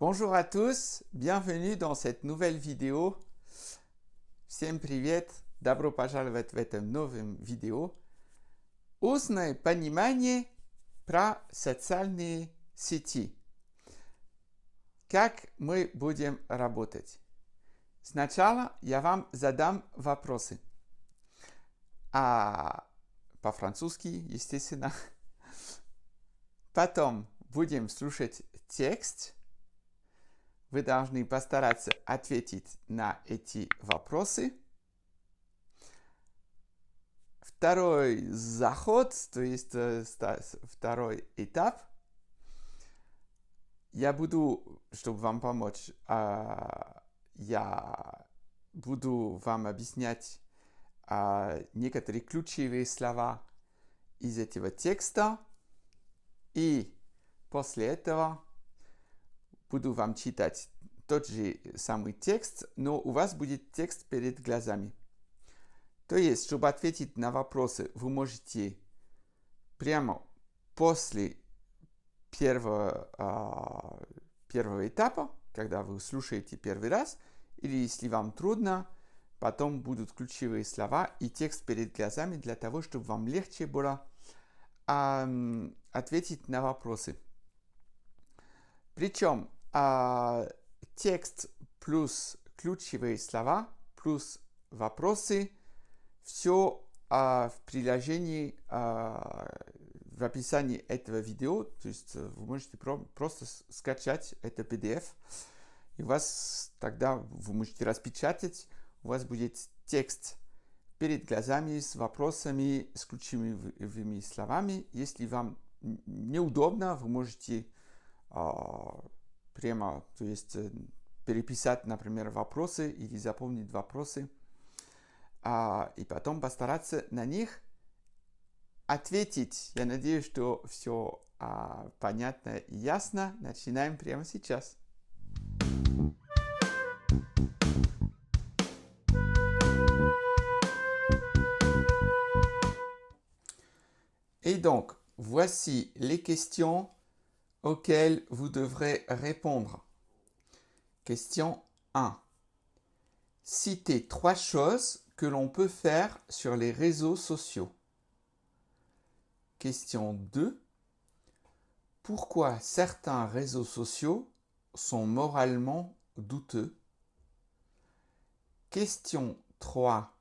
Bonjour à tous, bienvenue dans cette nouvelle vidéo. Всем привет, добро пожаловать в этом новом видео. Устное понимание про социальные сети. Как мы будем работать? Сначала я вам задам вопросы. По-французски, естественно. Потом будем слушать текст. Вы должны постараться ответить на эти вопросы. Второй заход, то есть второй этап. Я буду, чтобы вам помочь, я буду вам объяснять некоторые ключевые слова из этого текста. И после этого буду вам читать тот же самый текст, но у вас будет текст перед глазами. То есть, чтобы ответить на вопросы, вы можете прямо после первого этапа, когда вы слушаете первый раз, или если вам трудно, потом будут ключевые слова и текст перед глазами для того, чтобы вам легче было ответить на вопросы. Причем текст плюс ключевые слова плюс вопросы все в приложении в описании этого видео. То есть вы можете просто скачать это PDF. И у вас тогда вы можете распечатать. У вас будет текст перед глазами с вопросами, с ключевыми словами. Если вам неудобно, вы можете прямо, то есть переписать, например, вопросы или запомнить вопросы, и потом постараться на них ответить. Я надеюсь, что все понятно и ясно. Начинаем прямо сейчас. Et donc, voici les questions auxquelles vous devrez répondre. Question 1. Citez 3 choses que l'on peut faire sur les réseaux sociaux. Question 2. Pourquoi certains réseaux sociaux sont moralement douteux? Question 3.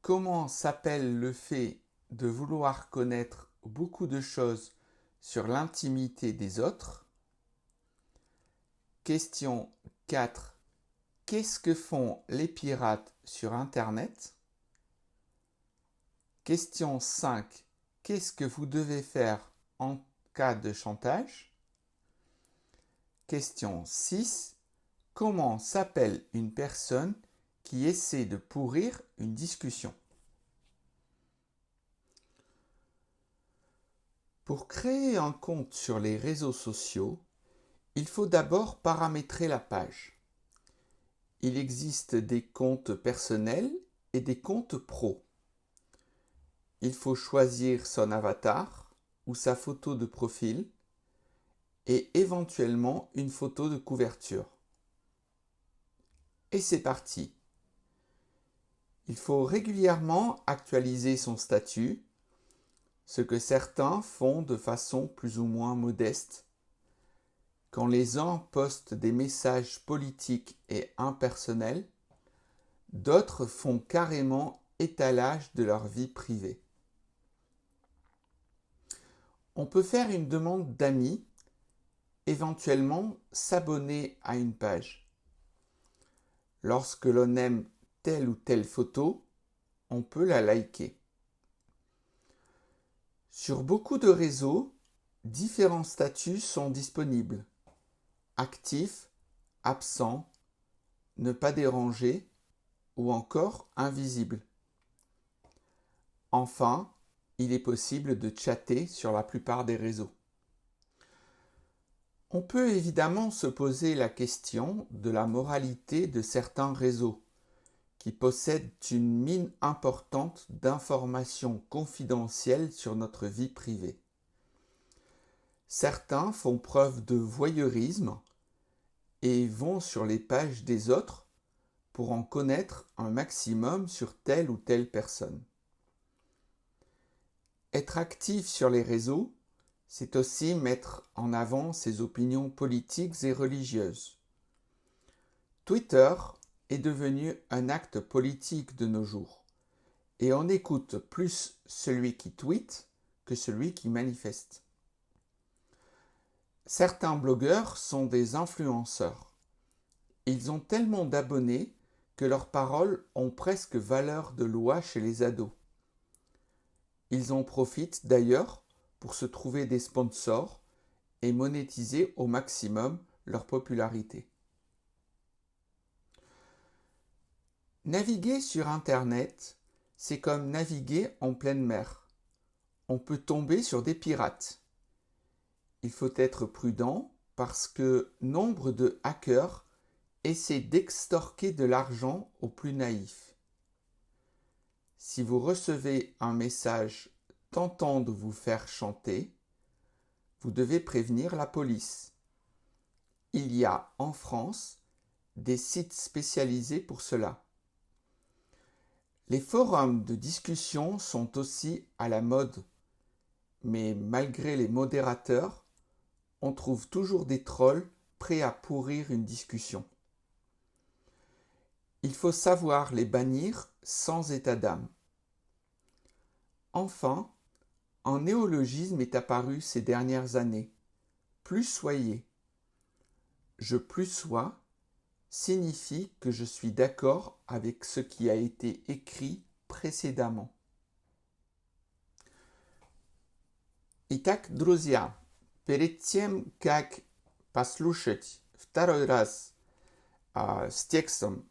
Comment s'appelle le fait de vouloir connaître beaucoup de choses sur l'intimité des autres? Question 4. Qu'est-ce que font les pirates sur Internet? Question 5. Qu'est-ce que vous devez faire en cas de chantage? Question 6. Comment s'appelle une personne qui essaie de pourrir une discussion? Pour créer un compte sur les réseaux sociaux, il faut d'abord paramétrer la page. Il existe des comptes personnels et des comptes pro. Il faut choisir son avatar ou sa photo de profil et éventuellement une photo de couverture. Et c'est parti. Il faut régulièrement actualiser son statut, ce que certains font de façon plus ou moins modeste. Quand les uns postent des messages politiques et impersonnels, d'autres font carrément étalage de leur vie privée. On peut faire une demande d'amis, éventuellement s'abonner à une page. Lorsque l'on aime telle ou telle photo, on peut la liker. Sur beaucoup de réseaux, différents statuts sont disponibles. Actif, absent, ne pas déranger ou encore invisible. Enfin, il est possible de chatter sur la plupart des réseaux. On peut évidemment se poser la question de la moralité de certains réseaux qui possèdent une mine importante d'informations confidentielles sur notre vie privée. Certains font preuve de voyeurisme et vont sur les pages des autres pour en connaître un maximum sur telle ou telle personne. Être actif sur les réseaux, c'est aussi mettre en avant ses opinions politiques et religieuses. Twitter est devenu un acte politique de nos jours, et on écoute plus celui qui tweete que celui qui manifeste. Certains blogueurs sont des influenceurs. Ils ont tellement d'abonnés que leurs paroles ont presque valeur de loi chez les ados. Ils en profitent d'ailleurs pour se trouver des sponsors et monétiser au maximum leur popularité. Naviguer sur Internet, c'est comme naviguer en pleine mer. On peut tomber sur des pirates. Il faut être prudent parce que nombre de hackers essaient d'extorquer de l'argent aux plus naïfs. Si vous recevez un message tentant de vous faire chanter, vous devez prévenir la police. Il y a en France des sites spécialisés pour cela. Les forums de discussion sont aussi à la mode, mais malgré les modérateurs, on trouve toujours des trolls prêts à pourrir une discussion. Il faut savoir les bannir sans état d'âme. Enfin, un néologisme est apparu ces dernières années. Plus soyez. Je plus sois signifie que je suis d'accord avec ce qui a été écrit précédemment. Итак, друзья, перед тем, как послушать второй раз с текстом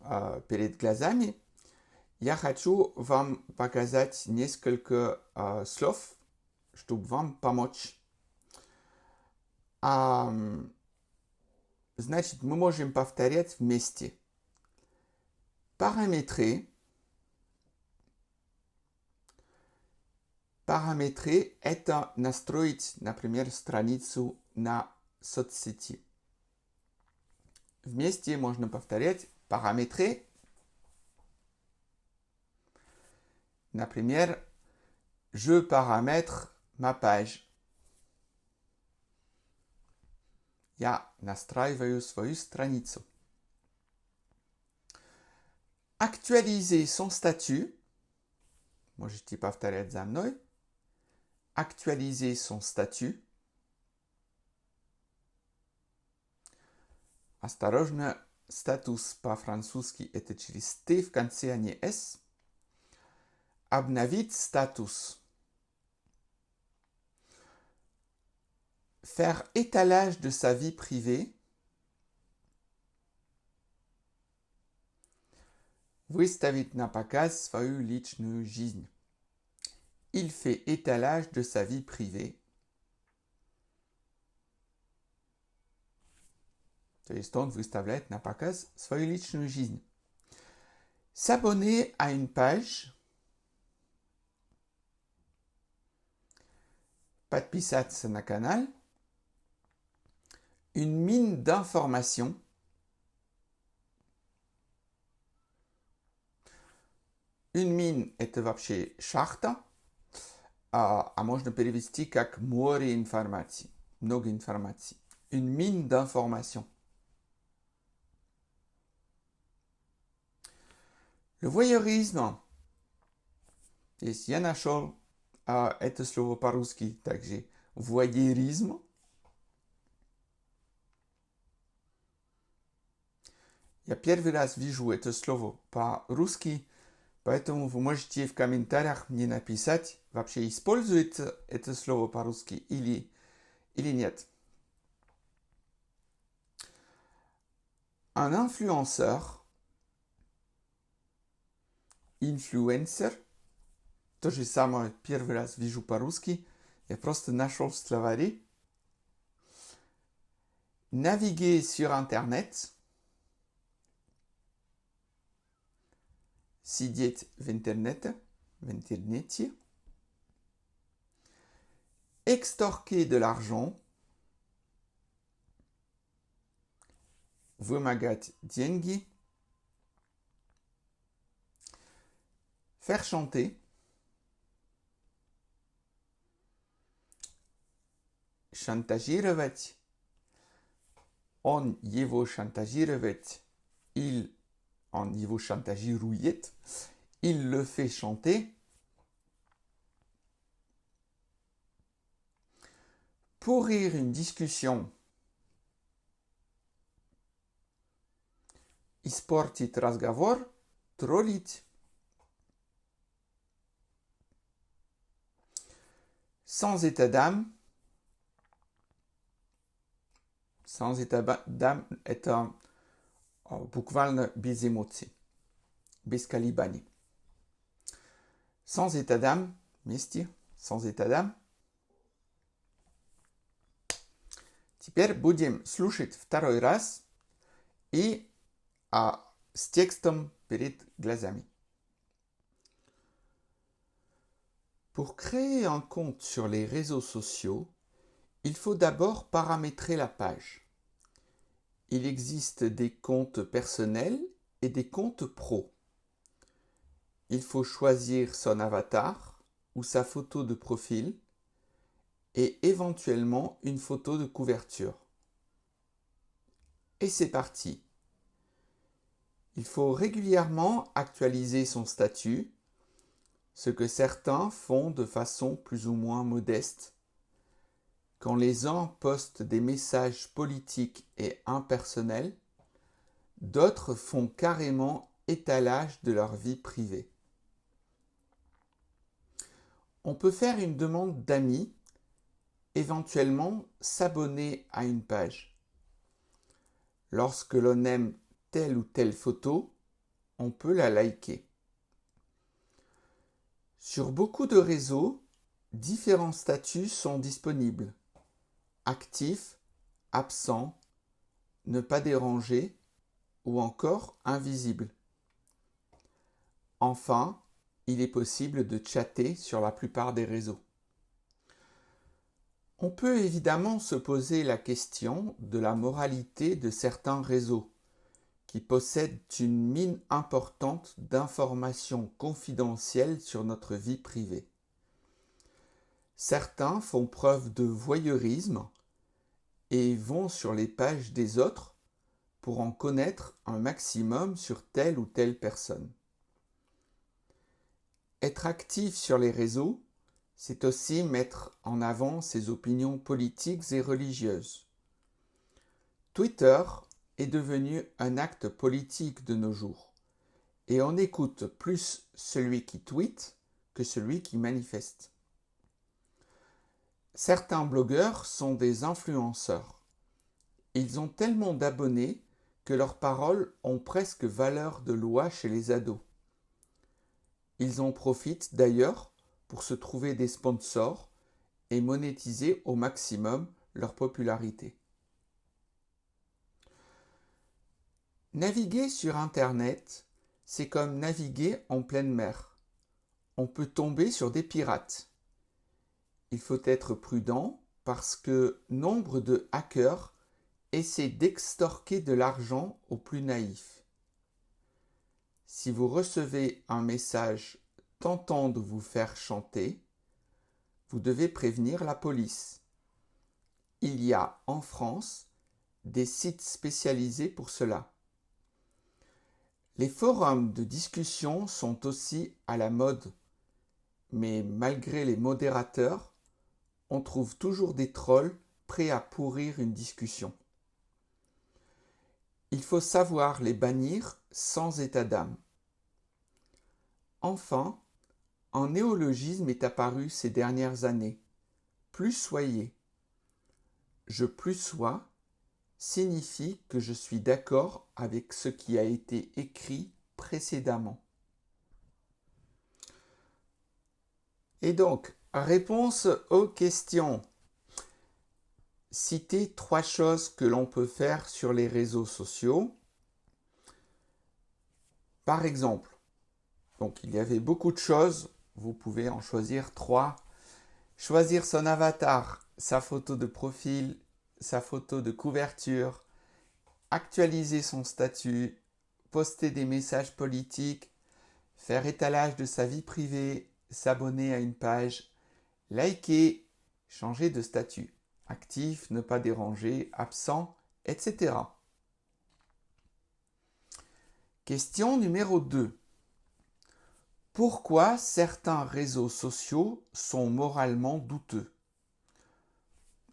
перед глазами, я хочу вам показать несколько слов, чтобы вам помочь. Значит, мы можем повторять вместе. Paramétrer. Paramétrer – это настроить, например, страницу на соцсети. Вместе можно повторять paramétrer. Например, je paramètre ma page. Я настраиваю свою страницу. Actualiser son statut. Можете повторять за мной. Actualiser son statut. Осторожно, статус по-французски это через «т» в конце, а не «с». Обновить статус. Faire étalage de sa vie privée. Выставить на показ свою личную жизнь. Il fait étalage de sa vie privée. То есть он выставляет на показ свою личную жизнь. S'abonner à une page. Подписаться на канал. Une mine d'informations. Une mine – это вообще шахта, а можно перевести как море информации, много информации. Une mine d'informations. Le voyeurisme. Здесь я нашел это слово по-русски также. Voyeurisme. Я первый раз вижу это слово по-русски, поэтому вы можете в комментариях мне написать, вообще используется это слово по-русски или нет. Un influenceur, influencer, то же самое первый раз вижу по-русски, я просто нашел в словаре. Naviguer sur Internet. Сидеть в интернете. Extorquer de l'argent. wymagać деньги. Faire chanter. Шантажировать. Он его шантажировать. Он его шантажирует. Il le fait chanter. Pourrir une discussion. Испортить разговор. Троллить. Sans état d'âme. Sans état d'âme это буквально без эмоций, без колебаний. Sans état d'âme, вместе, sans état d'âme. Теперь будем слушать второй раз и с текстом перед глазами. Pour créer un compte sur les réseaux sociaux, il faut d'abord paramétrer la page. Il existe des comptes personnels et des comptes pro. Il faut choisir son avatar ou sa photo de profil et éventuellement une photo de couverture. Et c'est parti. Il faut régulièrement actualiser son statut, ce que certains font de façon plus ou moins modeste. Quand les uns postent des messages politiques et impersonnels, d'autres font carrément étalage de leur vie privée. On peut faire une demande d'amis, éventuellement s'abonner à une page. Lorsque l'on aime telle ou telle photo, on peut la liker. Sur beaucoup de réseaux, différents statuts sont disponibles. Actif, absent, ne pas déranger ou encore invisible. Enfin, il est possible de chatter sur la plupart des réseaux. On peut évidemment se poser la question de la moralité de certains réseaux qui possèdent une mine importante d'informations confidentielles sur notre vie privée. Certains font preuve de voyeurisme et vont sur les pages des autres pour en connaître un maximum sur telle ou telle personne. Être actif sur les réseaux, c'est aussi mettre en avant ses opinions politiques et religieuses. Twitter est devenu un acte politique de nos jours et on écoute plus celui qui tweete que celui qui manifeste. Certains blogueurs sont des influenceurs. Ils ont tellement d'abonnés que leurs paroles ont presque valeur de loi chez les ados. Ils en profitent d'ailleurs pour se trouver des sponsors et monétiser au maximum leur popularité. Naviguer sur Internet, c'est comme naviguer en pleine mer. On peut tomber sur des pirates. Il faut être prudent parce que nombre de hackers essaient d'extorquer de l'argent aux plus naïfs. Si vous recevez un message tentant de vous faire chanter, vous devez prévenir la police. Il y a en France des sites spécialisés pour cela. Les forums de discussion sont aussi à la mode, mais malgré les modérateurs, on trouve toujours des trolls prêts à pourrir une discussion. Il faut savoir les bannir sans état d'âme. Enfin, un néologisme est apparu ces dernières années. Plus soyez. Je plus sois signifie que je suis d'accord avec ce qui a été écrit précédemment. Et donc, réponse aux questions. Citez 3 choses que l'on peut faire sur les réseaux sociaux. Par exemple, donc il y avait beaucoup de choses, vous pouvez en choisir 3. Choisir son avatar, sa photo de profil, sa photo de couverture actualiser son statut, poster des messages politiques, faire étalage de sa vie privée, s'abonner à une page, liker, changer de statut, actif, ne pas déranger, absent, etc. Question numéro 2. Pourquoi certains réseaux sociaux sont moralement douteux?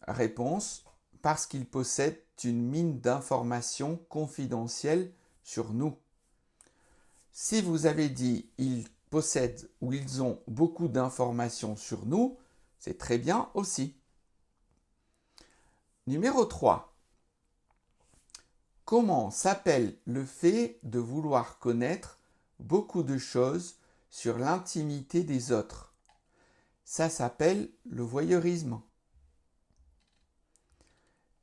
Réponse: parce qu'ils possèdent une mine d'informations confidentielles sur nous. Si vous avez dit ils possèdent ou ils ont beaucoup d'informations sur nous, c'est très bien aussi. Numéro 3. Comment s'appelle le fait de vouloir connaître beaucoup de choses sur l'intimité des autres? Ça s'appelle le voyeurisme.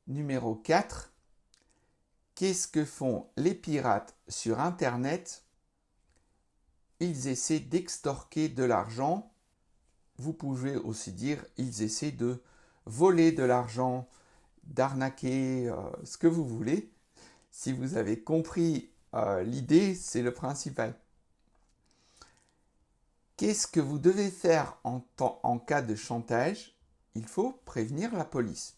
Numéro 4. Qu'est-ce que font les pirates sur Internet? Ils essaient d'extorquer de l'argent. Vous pouvez aussi dire ils essaient de voler de l'argent, d'arnaquer, ce que vous voulez. Si vous avez compris l'idée, c'est le principal. Qu'est-ce que vous devez faire en cas de chantage? Il faut prévenir la police.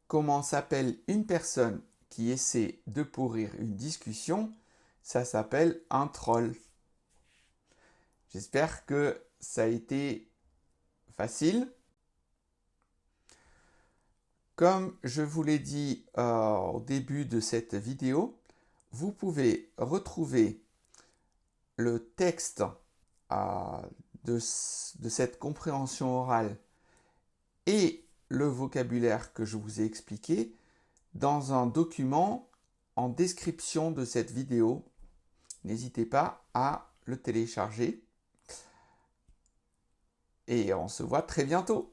Comment s'appelle une personne qui essaie de pourrir une discussion? Ça s'appelle un troll. J'espère que ça a été facile. Comme je vous l'ai dit au début de cette vidéo, vous pouvez retrouver le texte de cette compréhension orale et le vocabulaire que je vous ai expliqué dans un document en description de cette vidéo. N'hésitez pas à le télécharger. Et on se voit très bientôt.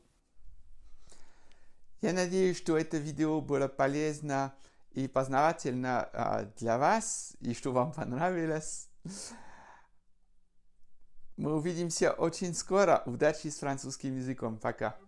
Ja надеюсь, что это видео было полезно и познавательно для вас, и что вам понравилось. Мы увидимся очень скоро. Удачи с французским языком. Пока.